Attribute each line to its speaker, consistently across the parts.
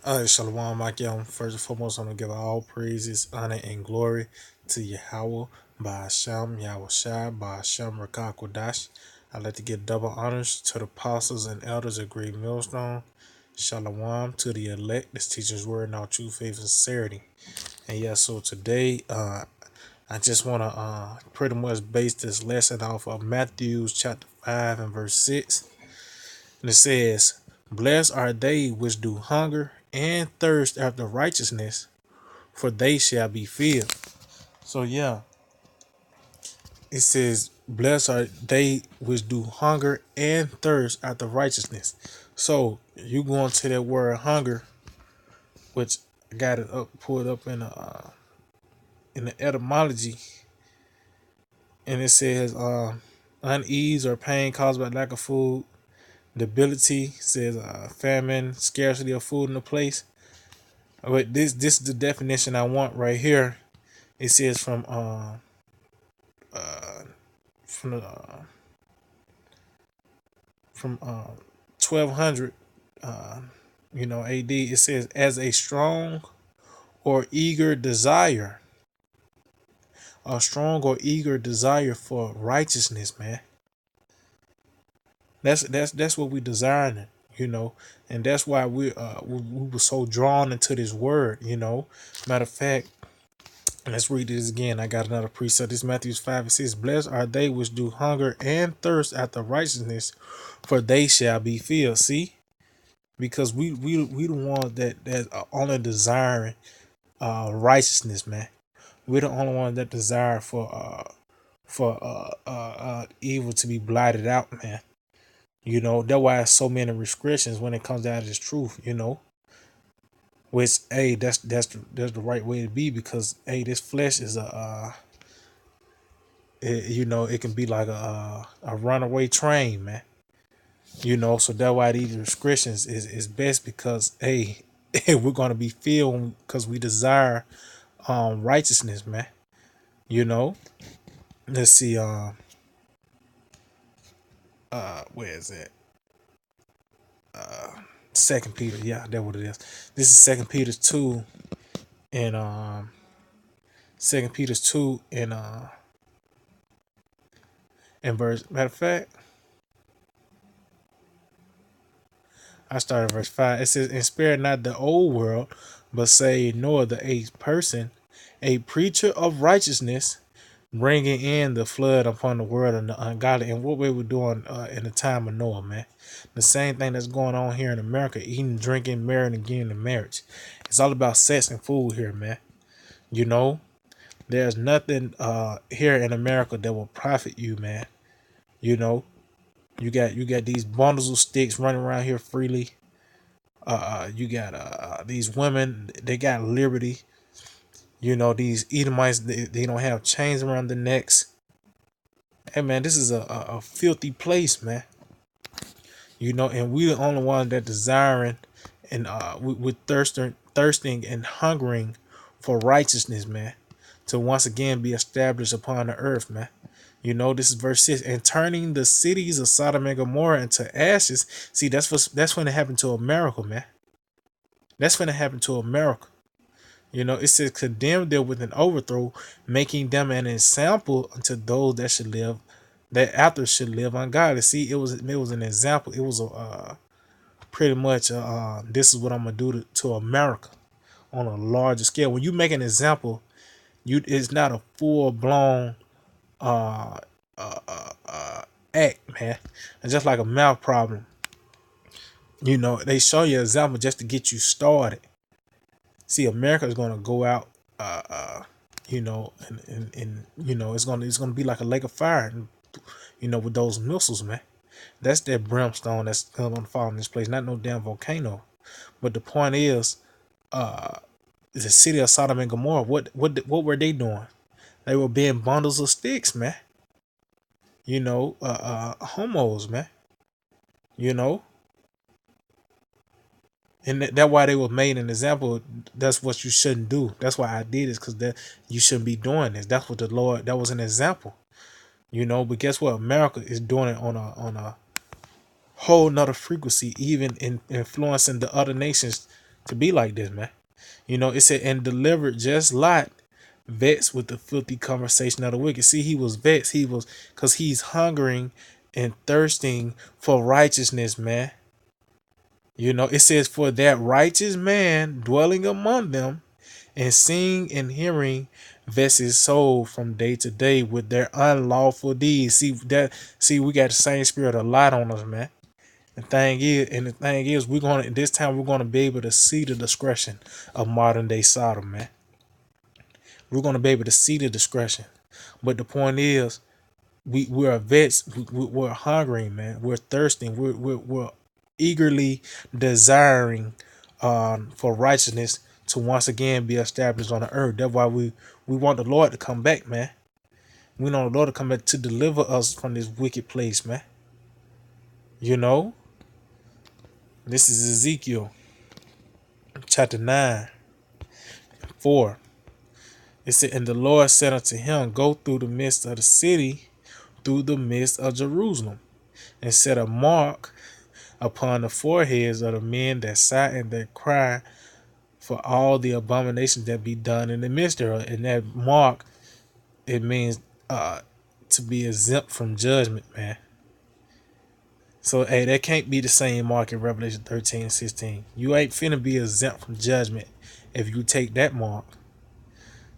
Speaker 1: Shalom, Akim. First and foremost, I'm going to give all praises, honor, and glory to Yahweh, Ba'ashem, Yahweh Shai, Ba'ashem, Rakah Kodash. I'd like to give double honors to the apostles and elders of Great Millstone. Shalom to the elect, this teacher's word in all true faith and sincerity. And yeah, so today, I just want to pretty much base this lesson off of Matthew chapter 5 and verse 6. And it says, "Blessed are they which do hunger and thirst after righteousness, for they shall be filled." So yeah, it says, "Blessed are they which do hunger and thirst after righteousness." So you go into that word hunger, which I got it up pulled up in the etymology, and it says unease or pain caused by lack of food. Debility says famine, scarcity of food in the place. But this is the definition I want right here. It says from the, from 1200 AD. It says as a strong or eager desire, a strong or eager desire for righteousness, man. That's what we desiring, and that's why we were so drawn into this word, Matter of fact, let's read this again. I got another precept. This Matthew 5 and 6. "Blessed are they which do hunger and thirst after righteousness, for they shall be filled." See, because we the ones that are only desiring righteousness, man. We're the only ones that desire for evil to be blotted out, man. That's why there's so many restrictions when it comes down to this truth. Which hey, that's the right way to be, because hey, this flesh is it can be like a runaway train, man. So that's why these restrictions is best, because hey, we're gonna be filled because we desire righteousness, man. You know. Let's see. Where is it? Second Peter. Yeah, that's what it is. This is Second Peter 2, and Second Peter's 2 and verse. Matter of fact, I started verse 5. It says, "And spare not the old world, but save Noah the eighth person, a preacher of righteousness, bringing in the flood upon the world and the ungodly." And what we were doing in the time of Noah, man. The same thing that's going on here in America: eating, drinking, marrying, and getting in marriage. It's all about sex and food here, man. You know, there's nothing here in America that will profit you, man. You know, you got these bundles of sticks running around here freely. You got these women, they got liberty. These Edomites, they don't have chains around their necks. Hey man, this is a filthy place, man. And we the only one that desiring and with thirsting and hungering for righteousness, man, to once again be established upon the earth, man. This is verse 6. "And turning the cities of Sodom and Gomorrah into ashes." See, that's when it happened to America, man. That's when it happened to America. It says, "Condemn them with an overthrow, making them an example unto those that should live, that after should live ungodly." See, it was an example. It was a pretty much this is what I'm gonna do to America on a larger scale. When you make an example, it's not a full blown uh, act, man. It's just like a mouth problem. They show you an example just to get you started. See, America is gonna go out, and it's gonna be like a lake of fire, with those missiles, man. That's that brimstone that's gonna fall in this place, not no damn volcano. But the point is, the city of Sodom and Gomorrah, what were they doing? They were being bundles of sticks, man. Homos, man. You know, and that's why they were made an example. That's what you shouldn't do. That's why I did this, because that you shouldn't be doing this. That's what the Lord. That was an example. But guess what? America is doing it on a whole nother frequency, even in influencing the other nations to be like this, man. It said, and delivered just Lot, vexed with the filthy conversation of the wicked. See, he was vexed. He was, because he's hungering and thirsting for righteousness, man. It says, for that righteous man dwelling among them, and seeing and hearing vex his soul from day to day with their unlawful deeds. See, we got the same spirit of Lot on us, man. The thing is, we're gonna be able to see the discretion of modern day Sodom, man. We're gonna be able to see the discretion. But the point is, we're vets, we're hungry, man. We're thirsting. We're eagerly desiring for righteousness to once again be established on the earth. That's why we want the Lord to come back, man. We want the Lord to come back to deliver us from this wicked place, man. You know, this is Ezekiel chapter 9:4. It said, and the Lord said unto him, go through the midst of the city, through the midst of Jerusalem, and set a mark upon the foreheads of the men that sigh and that cry for all the abominations that be done in the midst thereof. And that mark, it means to be exempt from judgment, man. So, hey, that can't be the same mark in Revelation 13 and 16. You ain't finna be exempt from judgment if you take that mark,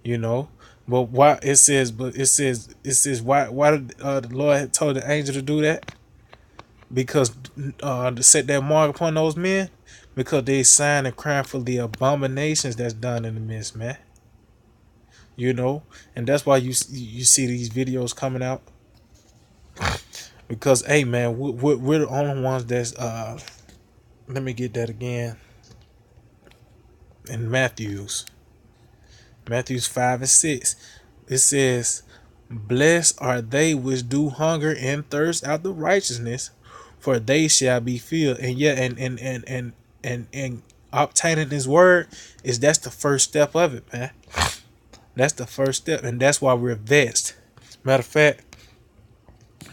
Speaker 1: you know. But it says why did the Lord told the angel to do that? Because to set that mark upon those men, because they sign and crying for the abominations that's done in the midst, man. And that's why you see these videos coming out, because hey, man, we're the only ones that's let me get that again. In Matthew's 5 and 6, it says, blessed are they which do hunger and thirst after righteousness, for they shall be filled. And yeah, and obtaining this word that's the first step of it, man. That's the first step, and that's why we're vexed. Matter of fact,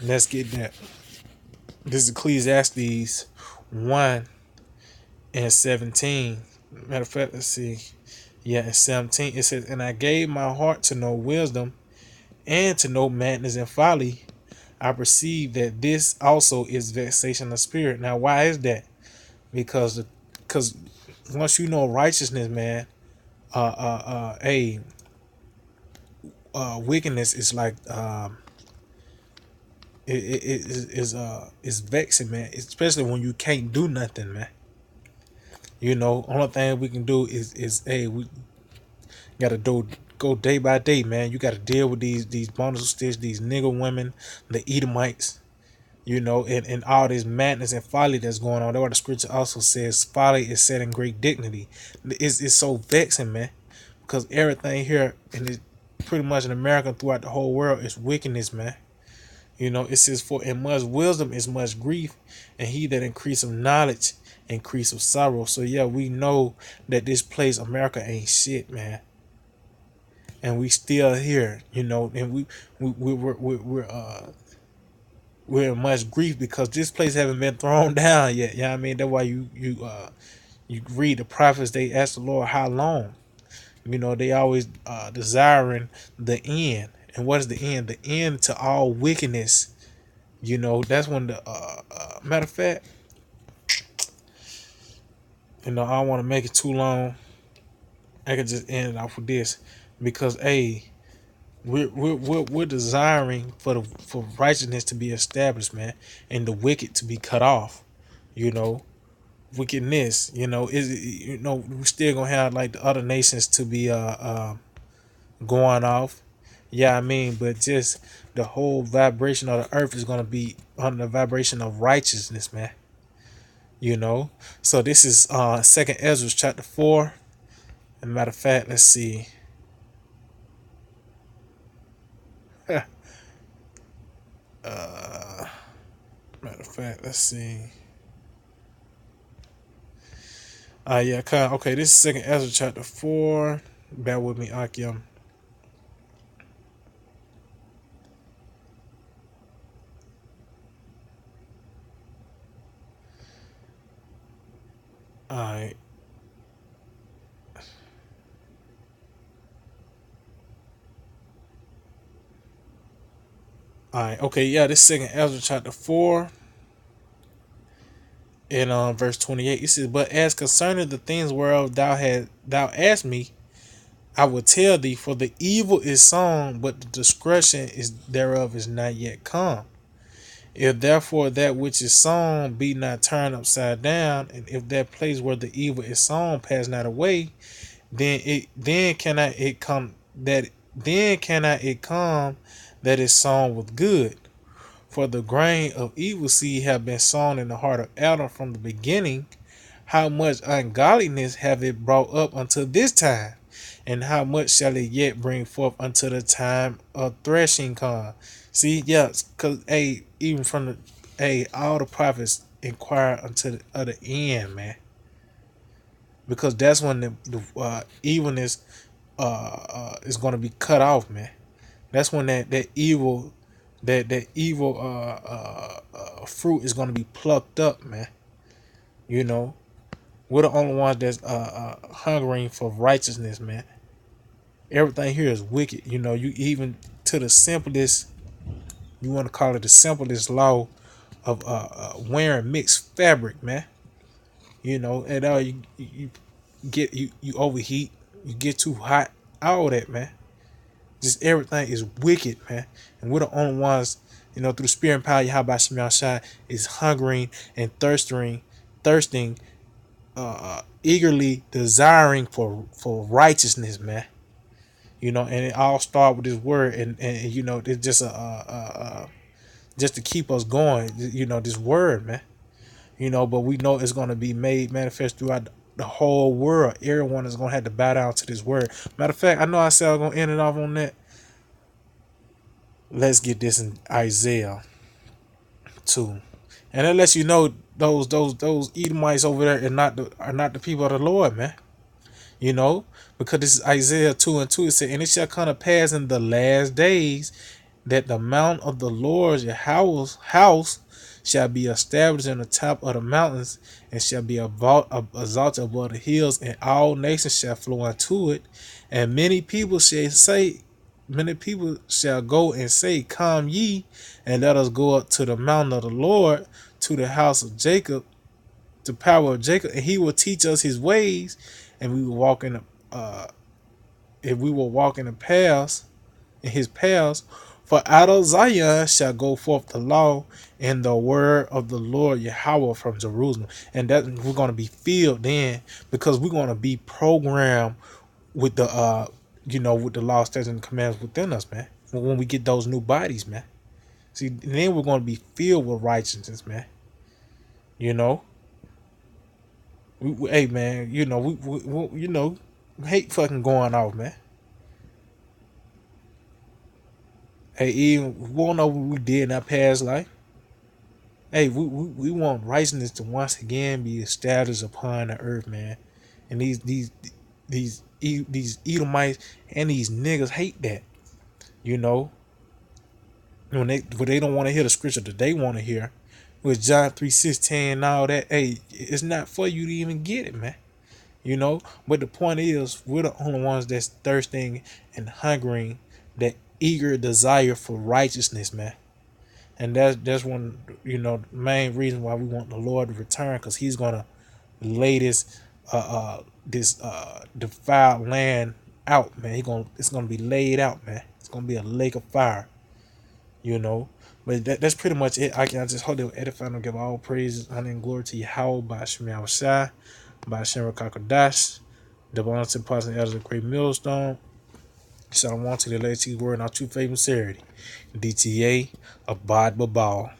Speaker 1: let's get that. This is Ecclesiastes 1:17. Matter of fact, let's see. Yeah, in 17 it says, and I gave my heart to know wisdom, and to know madness and folly. I perceive that this also is vexation of spirit. Now, why is that? Because once you know righteousness, man, wickedness is like is vexing, man. Especially when you can't do nothing, man. Only thing we can do is we gotta go day by day, man. You gotta deal with these bundles of sticks, these nigger women, the Edomites, and all this madness and folly that's going on. That's why the scripture also says folly is set in great dignity. It's so vexing, man, because everything here pretty much in America, throughout the whole world, is wickedness, man. It says, for in much wisdom is much grief, and he that increase of knowledge increase of sorrow. So yeah, we know that this place America ain't shit, man, and we still here, and we're in much grief because this place haven't been thrown down yet. You know what I mean? That's why you read the prophets. They ask the Lord how long. They always desiring the end. And what is the end? The end to all wickedness. That's when the matter of fact, I don't want to make it too long. I can just end it off with this, because we're desiring for righteousness to be established, man, and the wicked to be cut off. Wickedness. Is we still gonna have like the other nations to be going off. Yeah, I mean, but just the whole vibration of the earth is gonna be under the vibration of righteousness, man. So this is Second Ezra chapter 4. And matter of fact, let's see. Matter of fact, let's see. Yeah, okay. This is Second Ezra chapter 4. Bear with me, Akim. All right. right, okay, yeah, this second Ezra chapter 4 and verse 28. It says, "But as concerning the things whereof thou asked me, I will tell thee, for the evil is sown, but the discretion is thereof is not yet come. If therefore that which is sown be not turned upside down, and if that place where the evil is sown pass not away, then cannot it come that is sown with good. For the grain of evil seed have been sown in the heart of Adam from the beginning. How much ungodliness have it brought up until this time? And how much shall it yet bring forth until the time of threshing come?" See, yeah, because even from all the prophets inquire until the other end, man, because that's when the evilness is going to be cut off, man. That's when that evil fruit is going to be plucked up, man. You know, we're the only ones that's hungering for righteousness, man. Everything here is wicked. You know, you even to the simplest, you want to call it the simplest law of wearing mixed fabric, man. You know, and you get you overheat, you get too hot, all that, man. Just everything is wicked, man. And we're the only ones, through the spirit and power, Yahweh Shemel Shai is hungering and thirsting, eagerly desiring for righteousness, man. And it all starts with this word, and it's just just to keep us going, this word, man. But we know it's going to be made manifest throughout the whole world. Everyone is going to have to bow down to this word. Matter of fact, I know I said I'm going to end it off on that. Let's get this in Isaiah 2. And that lets you know those Edomites over there are not the people of the Lord, man. Because this is Isaiah 2 and 2. It said, "And it shall come to pass in the last days that the mount of the Lord Yahweh's house shall be established in the top of the mountains, and shall be exalted above the hills, and all nations shall flow unto it. And many people shall go and say, Come ye, and let us go up to the mountain of the Lord, to the house of Jacob, the power of Jacob, and he will teach us his ways, and we will walk in the paths, in his paths. For out of Zion shall go forth the law and the word of the Lord Yahweh from Jerusalem." And that we're going to be filled then, because we're going to be programmed with with the law, statutes, and commands within us, man. When we get those new bodies, man. See, then we're going to be filled with righteousness, man. Hey, man, we hate fucking going off, man. Hey, even we won't know what we did in our past life. Hey, we want righteousness to once again be established upon the earth, man. And these Edomites and these niggas hate that. When they don't want to hear the scripture that they want to hear, with John 3:16 and all that. Hey, it's not for you to even get it, man. But the point is, we're the only ones that's thirsting and hungering, that eager desire for righteousness, man. And that's one, the main reason why we want the Lord to return, because he's gonna lay this defiled land out, man. It's gonna be laid out, man. It's gonna be a lake of fire, But that's pretty much it. I just hope they will edify and give all praise, honor, and glory to Yahweh by Shemel Shai, by Shem Kakadash, the bonus and parts and elders of the great millstone. Shalom to the latest word and our true faith and sincerity. DTA, Abad Babal.